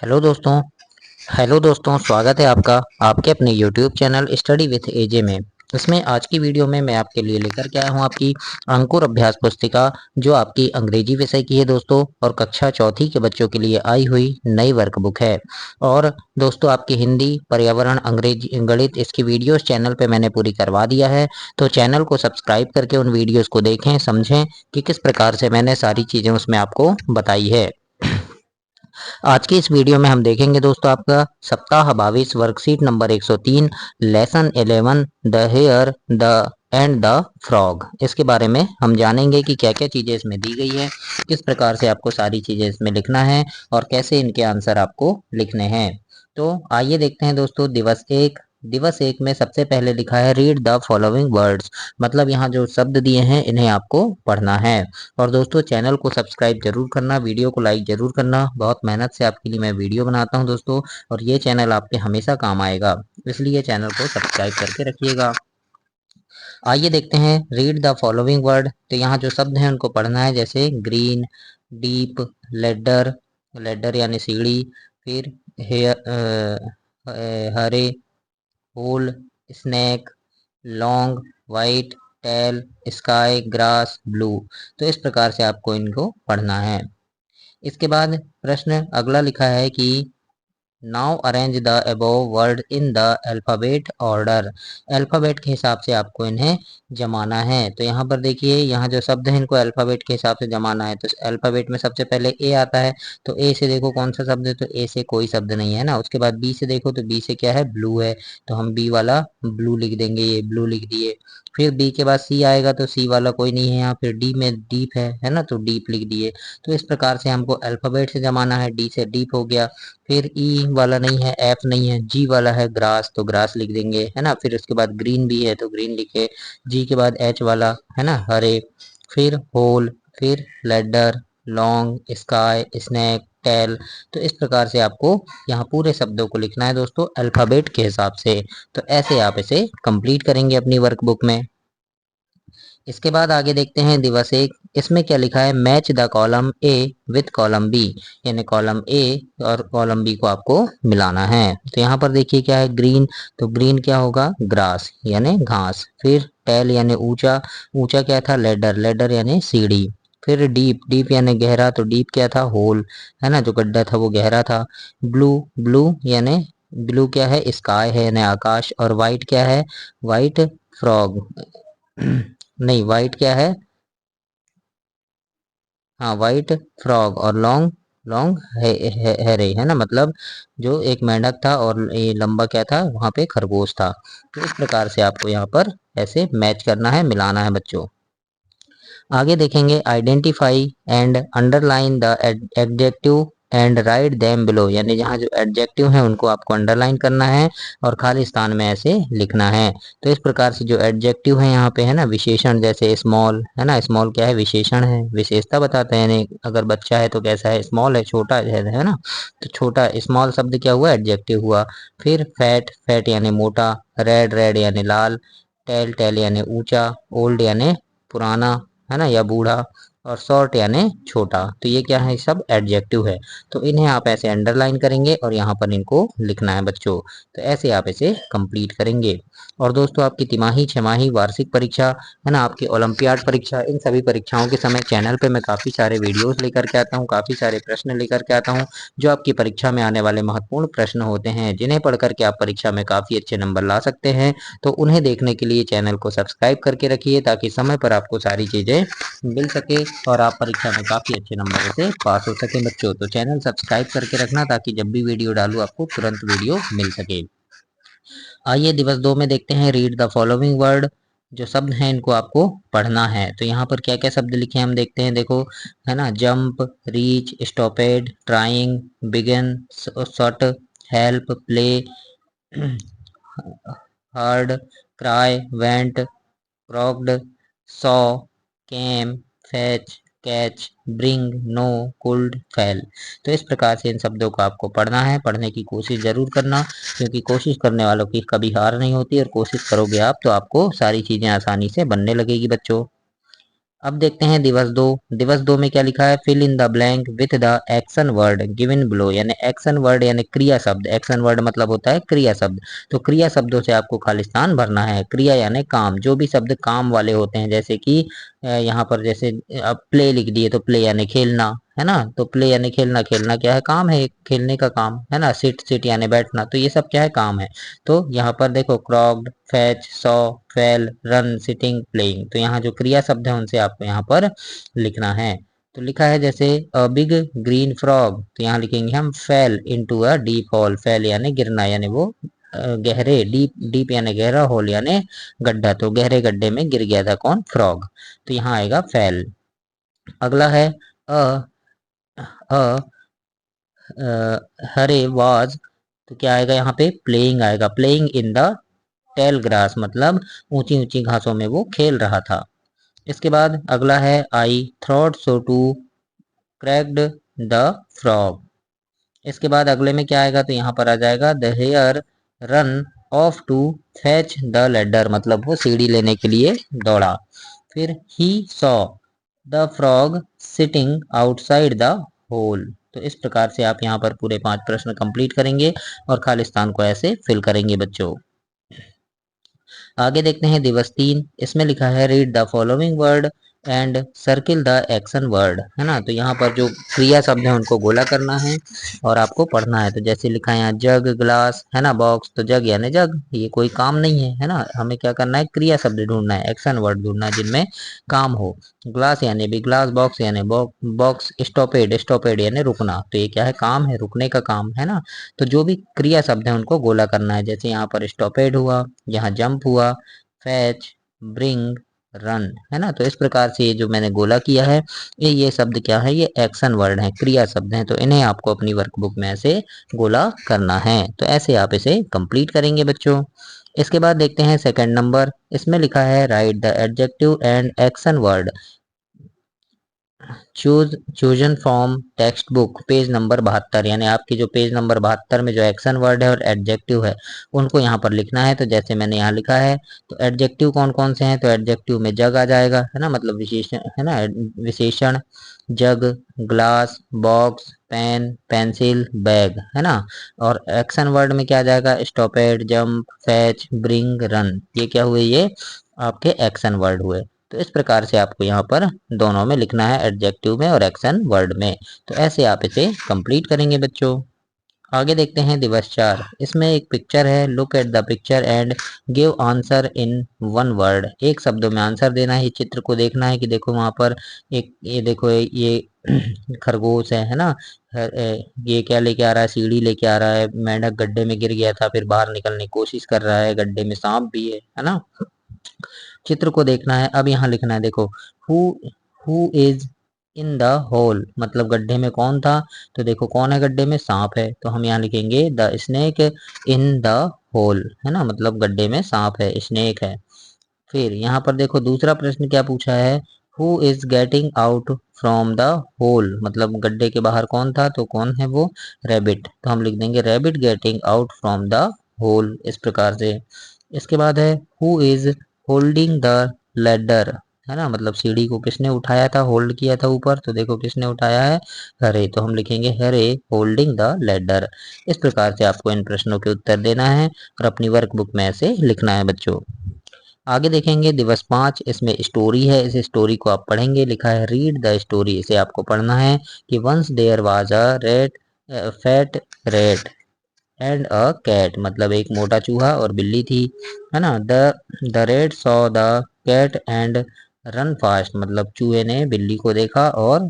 Hello दोस्तों। स्वागत है आपका आपके अपने यूट्यूब चैनल स्टडी विथ एजे में। इसमें आज की वीडियो में मैं आपके लिए लेकर के आया हूँ आपकी अंकुर अभ्यास पुस्तिका, जो आपकी अंग्रेजी विषय की है दोस्तों, और कक्षा चौथी के बच्चों के लिए आई हुई नई वर्कबुक है। और दोस्तों आपकी हिंदी, पर्यावरण, अंग्रेजी, गणित, इसकी वीडियोस चैनल पे मैंने पूरी करवा दिया है। तो चैनल को सब्सक्राइब करके उन वीडियोस को देखें, समझें कि किस प्रकार से मैंने सारी चीज़ें उसमें आपको बताई है। आज की इस वीडियो में हम देखेंगे दोस्तों आपका सप्ताह 22 worksheet number 103 lesson 11 the hare the and the frog. इसके बारे में हम जानेंगे कि क्या क्या चीज़ें इसमें दी गई है, किस प्रकार से आपको सारी चीज़ें इसमें लिखना है और कैसे इनके आंसर आपको लिखने हैं। तो आइए देखते हैं दोस्तों। दिवस एक में सबसे पहले लिखा है रीड द फॉलोइंग वर्ड्स, मतलब यहाँ जो शब्द दिए हैं इन्हें आपको पढ़ना है। और दोस्तों चैनल को सब्सक्राइब जरूर करना, वीडियो को लाइक जरूर करना। बहुत मेहनत से आपके लिए मैं वीडियो बनाता हूं दोस्तों, और ये चैनल आपके हमेशा काम आएगा, इसलिए चैनल को सब्सक्राइब करके रखिएगा। आइए देखते हैं रीड द फॉलोइंग वर्ड। तो यहाँ जो शब्द हैं उनको पढ़ना है, जैसे ग्रीन, डीप, लेडर, लेडर यानी सीढ़ी, फिर hair, hare, hole, snack, long, white, tail, sky, grass, blue. तो इस प्रकार से आपको इनको पढ़ना है। इसके बाद प्रश्न अगला लिखा है कि now arrange the above word in the alphabet order. Alphabet के हिसाब से आपको इन्हें जमाना है। तो यहाँ पर देखिए, यहाँ जो शब्द है इनको अल्फ़ाबेट के हिसाब से जमाना है। तो अल्फ़ाबेट में सबसे पहले ए आता है, तो ए से देखो कौन सा शब्द है, तो ए से कोई शब्द नहीं है ना। उसके बाद बी से देखो, तो बी से क्या है, ब्लू है, तो हम बी वाला ब्लू लिख देंगे, ये ब्लू लिख दिए। फिर बी के बाद सी आएगा, तो सी वाला कोई नहीं है यहाँ। फिर डी में डीप है ना, तो डीप लिख दिए। तो इस प्रकार से हमको अल्फ़ाबेट से जमाना है। डी से डीप हो गया। फिर ई वाला नहीं है, एफ नहीं है, जी वाला है, ग्रास, तो ग्रास लिख देंगे, है ना। फिर उसके बाद ग्रीन भी है, तो ग्रीन लिखे। जी के बाद एच वाला है ना, हरे। फिर होल, फिर ladder, long, sky, snake, tail. तो इस प्रकार से आपको यहाँ पूरे शब्दों को लिखना है दोस्तों अल्फ़ाबेट के हिसाब से। तो ऐसे आप इसे कंप्लीट करेंगे अपनी वर्कबुक में। इसके बाद आगे देखते हैं दिवस एक। इसमें क्या लिखा है, match the column A with column B, यानी कॉलम ए और कॉलम बी को आपको मिलाना है। तो यहाँ पर देखिए क्या है, ग्रीन, तो ग्रीन क्या होगा, ग्रास यानी घास। फिर टेल यानी ऊंचा, ऊंचा क्या था, लेडर, लेडर यानी सीढ़ी। फिर डीप, डीप यानी गहरा, तो डीप क्या था, होल, है ना, जो गड्ढा था वो गहरा था। ब्लू, ब्लू यानी ब्लू क्या है, स्काई है यानी आकाश। और वाइट क्या है, वाइट फ्रॉग, नहीं वाइट क्या है, हाँ वाइट फ्रॉग। और लॉन्ग, लॉन्ग हेरे है ना, मतलब जो एक मेंढक था और ये लंबा क्या था, वहां पे खरगोश था। तो इस प्रकार से आपको यहाँ पर ऐसे मैच करना है, मिलाना है बच्चों। आगे देखेंगे identify and underline the adjective and write them below, यानी जहाँ जो एडजेक्टिव हैं उनको आपको अंडरलाइन करना है और खाली स्थान में ऐसे लिखना है। तो इस प्रकार से जो एडजेक्टिव है यहाँ पे है ना, विशेषण, जैसे स्मॉल है ना, स्मॉल क्या है, विशेषण है, विशेषता बताते हैं, यानी अगर बच्चा है तो कैसा है, स्मॉल है, छोटा है ना, तो छोटा, स्मॉल शब्द क्या हुआ, एडजेक्टिव हुआ। फिर फैट, फैट यानी मोटा। रेड, रेड यानी लाल। टेल, टेल यानी ऊंचा। ओल्ड यानी पुराना, है ना, या बूढ़ा। और शॉर्ट यानी छोटा। तो ये क्या है, सब एडजेक्टिव है। तो इन्हें आप ऐसे अंडरलाइन करेंगे और यहाँ पर इनको लिखना है बच्चों। तो ऐसे आप इसे कंप्लीट करेंगे। और दोस्तों आपकी तिमाही, छमाही, वार्षिक परीक्षा, है ना, आपकी ओलंपियाड परीक्षा, इन सभी परीक्षाओं के समय चैनल पे मैं काफ़ी सारे वीडियोस लेकर के आता हूँ, काफ़ी सारे प्रश्न लेकर के आता हूँ, जो आपकी परीक्षा में आने वाले महत्वपूर्ण प्रश्न होते हैं, जिन्हें पढ़ करके आप परीक्षा में काफ़ी अच्छे नंबर ला सकते हैं। तो उन्हें देखने के लिए चैनल को सब्सक्राइब करके रखिए, ताकि समय पर आपको सारी चीज़ें मिल सके और आप परीक्षा में काफ़ी अच्छे नंबरों से पास हो सके बच्चों। तो चैनल सब्सक्राइब करके रखना, ताकि जब भी वीडियो डालूँ आपको तुरंत वीडियो मिल सके। आइए दिवस दो में देखते हैं रीड द फॉलोइंग वर्ड। जो शब्द हैं इनको आपको पढ़ना है। तो यहाँ पर क्या क्या शब्द लिखे हैं हम देखते हैं, देखो, है ना, jump, reach, stopped, trying, begin, shot, help, play, heard, cry, went, croaked, saw, came, fetch, catch, bring, know, could, fell। तो इस प्रकार से इन शब्दों को आपको पढ़ना है, पढ़ने की कोशिश जरूर करना, क्योंकि कोशिश करने वालों की कभी हार नहीं होती, और कोशिश करोगे आप तो आपको सारी चीजें आसानी से बनने लगेगी बच्चों। अब देखते हैं दिवस दो। दिवस दो में क्या लिखा है, fill in the blank with the action word given below, यानी एक्शन वर्ड यानी क्रिया शब्द। एक्शन वर्ड मतलब होता है क्रिया शब्द, तो क्रिया शब्दों से आपको खाली स्थान भरना है। क्रिया यानी काम, जो भी शब्द काम वाले होते हैं, जैसे कि यहाँ पर जैसे अब प्ले लिख दिए तो प्ले यानी खेलना, है ना, तो प्ले यानी खेलना, खेलना क्या है, काम है, खेलने का काम है ना। सिट, सिट यानी बैठना, तो ये सब क्या है, काम है। तो यहाँ पर देखो croaked, fetch, saw, fell, run, sitting, playing, तो यहाँ जो क्रिया शब्द है उनसे आपको यहाँ पर लिखना है। तो लिखा है जैसे अ बिग ग्रीन फ्रॉग, तो यहाँ लिखेंगे हम fail into a deep hall. Fail यानी गिरना, यानी वो गहरे, डीप, डीप यानी गहरा, होल यानी गड्ढा, तो गहरे गड्ढे में गिर गया था कौन, फ्रॉग, तो यहाँ आएगा फेल। अगला है अ अ हरे वाज, तो क्या आएगा यहाँ पे, प्लेइंग आएगा। Playing in the tall grass, मतलब ऊंची ऊंची घासों में वो खेल रहा था। इसके बाद अगला है I thought so too cracked the frog. इसके बाद अगले में क्या आएगा, तो यहाँ पर आ जाएगा the hare ran off to fetch the ladder, मतलब वो सीढ़ी लेने के लिए दौड़ा। फिर he saw the frog sitting outside the hole. तो इस प्रकार से आप यहाँ पर पूरे 5 प्रश्न कंप्लीट करेंगे और खालिस्तान को ऐसे फिल करेंगे बच्चों। आगे देखते हैं दिवस 3। इसमें लिखा है read the following word and circle the action word, है ना। तो यहाँ पर जो क्रिया शब्द है उनको गोला करना है और आपको पढ़ना है। तो जैसे लिखा है यहाँ जग, ग्लास, है ना, बॉक्स, तो जग यानी जग, ये कोई काम नहीं है ना, हमें क्या करना है, क्रिया शब्द ढूंढना है, एक्शन वर्ड ढूंढना है जिनमें काम हो। ग्लास यानी भी ग्लास, बॉक्स यानी बॉक्स, स्टॉपेड, स्टॉपेड यानी रुकना, तो ये क्या है, काम है, रुकने का काम है ना। तो जो भी क्रिया शब्द है उनको गोला करना है, जैसे यहाँ पर स्टॉपेड हुआ, यहाँ जंप हुआ, फैच, ब्रिंग, रन, है ना। तो इस प्रकार से ये जो मैंने गोला किया है, ये शब्द क्या है, ये एक्शन वर्ड है, क्रिया शब्द हैं, तो इन्हें आपको अपनी वर्कबुक में ऐसे गोला करना है। तो ऐसे आप इसे कंप्लीट करेंगे बच्चों। इसके बाद देखते हैं सेकंड नंबर। इसमें लिखा है right the adjective and action word chosen from text book, page number 72, यानी आपकी जो पेज नंबर 72 में जो एक्शन वर्ड है और एडजेक्टिव है उनको यहाँ पर लिखना है। तो जैसे मैंने यहाँ लिखा है, तो एडजेक्टिव कौन कौन से हैं, तो एडजेक्टिव में जग आ जाएगा, है ना, मतलब विशेषण, है ना, विशेषण, jug, glass, box, pen, pencil, bag, है ना। और एक्शन वर्ड में क्या आ जाएगा, stopped, jump, fetch, bring, run, ये क्या हुए, ये आपके एक्शन वर्ड हुए। तो इस प्रकार से आपको यहाँ पर दोनों में लिखना है, एडजेक्टिव में और एक्शन वर्ड में। तो ऐसे आप इसे कंप्लीट करेंगे बच्चों। आगे देखते हैं दिवस 4। इसमें एक पिक्चर है, look at the picture and give answer in one word, एक शब्दों में आंसर देना है। चित्र को देखना है कि देखो वहां पर एक, ये देखो ये खरगोश है ना, ये क्या लेके आ रहा है, सीढ़ी लेके आ रहा है, मेंढक गड्ढे में गिर गया था, फिर बाहर निकलने की कोशिश कर रहा है, गड्ढे में सांप भी है ना। चित्र को देखना है। अब यहाँ लिखना है, देखो who who is in the hole, मतलब गड्ढे में कौन था, तो देखो कौन है गड्ढे में, सांप है, तो हम यहाँ लिखेंगे the snake in the hole, है ना, मतलब गड्ढे में सांप है, स्नेक है। फिर यहाँ पर देखो दूसरा प्रश्न क्या पूछा है, who is getting out from the hole, मतलब गड्ढे के बाहर कौन था, तो कौन है वो, रैबिट, तो हम लिख देंगे rabbit getting out from the hole, इस प्रकार से। इसके बाद है who is holding the ladder, है ना, मतलब सीढ़ी को किसने उठाया था, होल्ड किया था ऊपर, तो देखो किसने उठाया है, हरे, तो हम लिखेंगे हरे होल्डिंग द लैडर। इस प्रकार से आपको इन प्रश्नों के उत्तर देना है और अपनी वर्कबुक में ऐसे लिखना है बच्चों। आगे देखेंगे दिवस 5। इसमें स्टोरी है, इस स्टोरी को आप पढ़ेंगे। लिखा है रीड द स्टोरी, इसे आपको पढ़ना है कि once there was a rat fat rat and a cat, मतलब एक मोटा चूहा और बिल्ली थी, है ना। The rat saw the cat and ran fast, मतलब चूहे ने बिल्ली को देखा और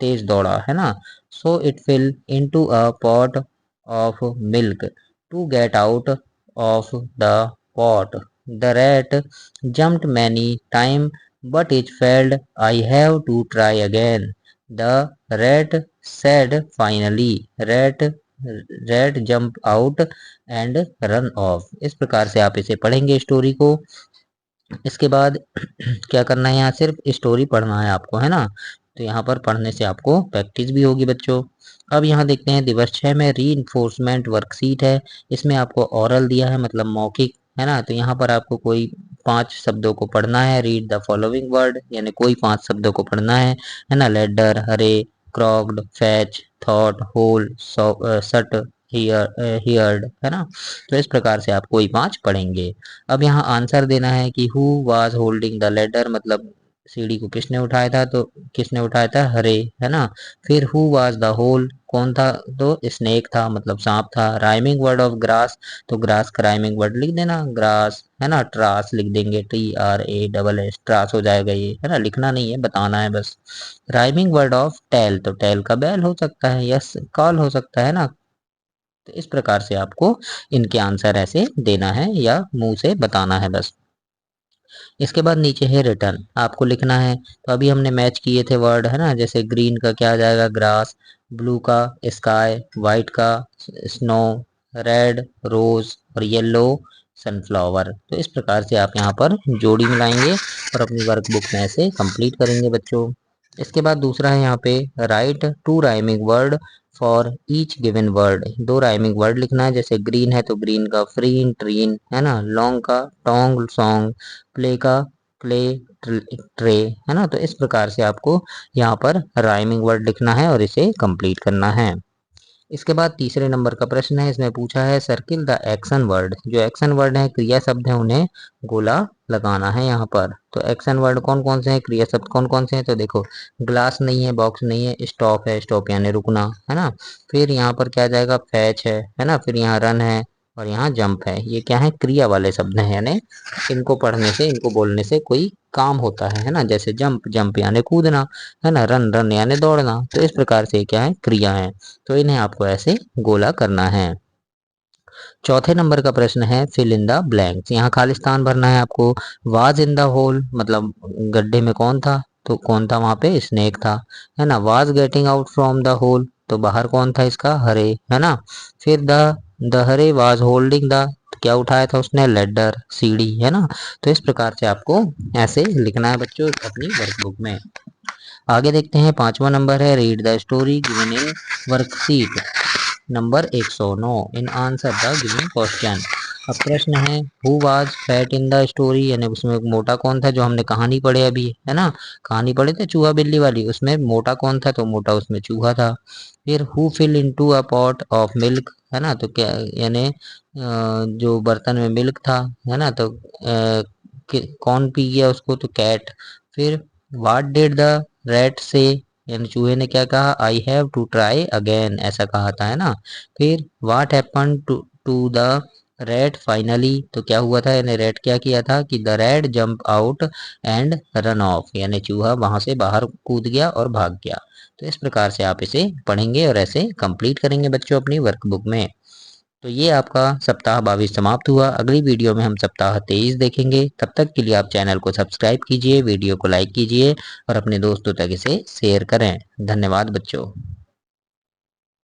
तेज दौड़ा, है ना। So it fell into a pot of milk to get out of the pot. The rat jumped many time but it failed. I have to try again. The rat said finally. Rat jump out and run off. इस प्रकार से आप इसे पढ़ेंगे story को। इसके बाद क्या करना है, यहाँ सिर्फ स्टोरी पढ़ना है आपको, है ना। तो यहाँ पर पढ़ने से आपको प्रैक्टिस भी होगी बच्चों। अब यहाँ देखते हैं दिवस 6 में री वर्कशीट है। इसमें आपको ओरल दिया है, मतलब मौखिक, है ना। तो यहाँ पर आपको कोई 5 शब्दों को पढ़ना है। रीड द फॉलोइंग वर्ड, यानी कोई 5 शब्दों को पढ़ना है ना। लेडर, हरे, क्रॉक्ड, फैच, थॉट, होल, सट, हियर्ड, है ना। तो इस प्रकार से आप कोई 5 पढ़ेंगे। अब यहाँ आंसर देना है कि who was holding the ladder, मतलब सीढ़ी को किसने उठाया था, तो किसने उठाया था, हरे, है ना। फिर हु वाज द होल, कौन था, तो स्नेक था, मतलब सांप था। राइमिंग वर्ड ऑफ ग्रास, तो ग्रास का राइमिंग वर्ड लिख देना, ग्रास, है ना। ट्रास लिख देंगे, TRASS, ट्रास हो जाएगा ये, है ना। लिखना नहीं है, बताना है बस। राइमिंग वर्ड ऑफ टेल, तो टेल का बैल हो सकता है, यस कॉल हो सकता है ना। तो इस प्रकार से आपको इनके आंसर ऐसे देना है या मुंह से बताना है बस। इसके बाद नीचे है रिटर्न, आपको लिखना है। तो अभी हमने मैच किए थे वर्ड, है ना। जैसे ग्रीन का क्या आ जाएगा, ग्रास, ब्लू का स्काई, व्हाइट का स्नो, रेड रोज और येलो सनफ्लावर। तो इस प्रकार से आप यहाँ पर जोड़ी मिलाएंगे और अपनी वर्कबुक में ऐसे कंप्लीट करेंगे बच्चों। इसके बाद दूसरा है यहाँ पे, right 2 rhyming word for each given word, 2 rhyming word लिखना है। जैसे ग्रीन है तो ग्रीन का फ्रीन, ट्रीन, है ना। लॉन्ग का टोंग, सॉन्ग, प्ले का प्ले, ट्रे, है ना। तो इस प्रकार से आपको यहाँ पर राइमिंग वर्ड लिखना है और इसे कंप्लीट करना है। इसके बाद तीसरे नंबर का प्रश्न है, इसमें पूछा है सर्किल द एक्शन वर्ड, जो एक्शन वर्ड है, क्रिया शब्द है, उन्हें गोला लगाना है यहाँ पर। तो एक्शन वर्ड कौन कौन से हैं, क्रिया शब्द कौन कौन से हैं, तो देखो ग्लास नहीं है, बॉक्स नहीं है, स्टॉप है, स्टॉप यानी रुकना, है ना। फिर यहाँ पर क्या जाएगा, फैच है ना। फिर यहाँ रन है और यहाँ जंप है। ये क्या है, क्रिया वाले शब्द हैं, यानी इनको पढ़ने से, इनको बोलने से कोई काम होता है ना। जैसे जंप, जंप यानी कूदना, है ना। रन, रन यानी दौड़ना। तो इस प्रकार से क्या है, क्रिया है। तो इन्हें आपको ऐसे गोला करना है। चौथे नंबर का प्रश्न है फिल इन द ब्लैंक्स, यहाँ खाली स्थान भरना है आपको। वाज इन द होल, मतलब गड्ढे में कौन था, तो कौन था वहां पे, स्नेक था, है ना। Was getting out from the hole, तो बाहर कौन था इसका, हरे, है ना। फिर the hare was holding the, क्या उठाया था उसने, लेडर, सीढ़ी, है ना। तो इस प्रकार से आपको ऐसे लिखना है बच्चों अपनी वर्कबुक में। आगे देखते हैं, पांचवा नंबर है read the story given in worksheet number 109 in answer the given question. अब प्रश्न है who was fat in the story, यानी उसमें मोटा कौन था, जो हमने कहानी पढ़े अभी, है ना। कहानी पढ़े थे चूहा बिल्ली वाली, उसमें मोटा कौन था, तो मोटा उसमें चूहा था। फिर who fell into a pot of milk, है ना। तो क्या, यानी जो बर्तन में मिल्क था, है ना, तो कौन पी गया उसको, तो कैट। फिर व्हाट डिड द रैट से, यानी चूहे ने क्या कहा, I have to try again, ऐसा कहा था, है ना। फिर what happen to the rat finally, तो क्या हुआ था, यानी रैट क्या किया था, कि the rat jump out and run of, यानी चूहा वहां से बाहर कूद गया और भाग गया। तो इस प्रकार से आप इसे पढ़ेंगे और ऐसे कंप्लीट करेंगे बच्चों अपनी वर्कबुक में। तो ये आपका सप्ताह 22 समाप्त हुआ। अगली वीडियो में हम सप्ताह 23 देखेंगे। तब तक के लिए आप चैनल को सब्सक्राइब कीजिए, वीडियो को लाइक कीजिए और अपने दोस्तों तक इसे शेयर करें। धन्यवाद बच्चों।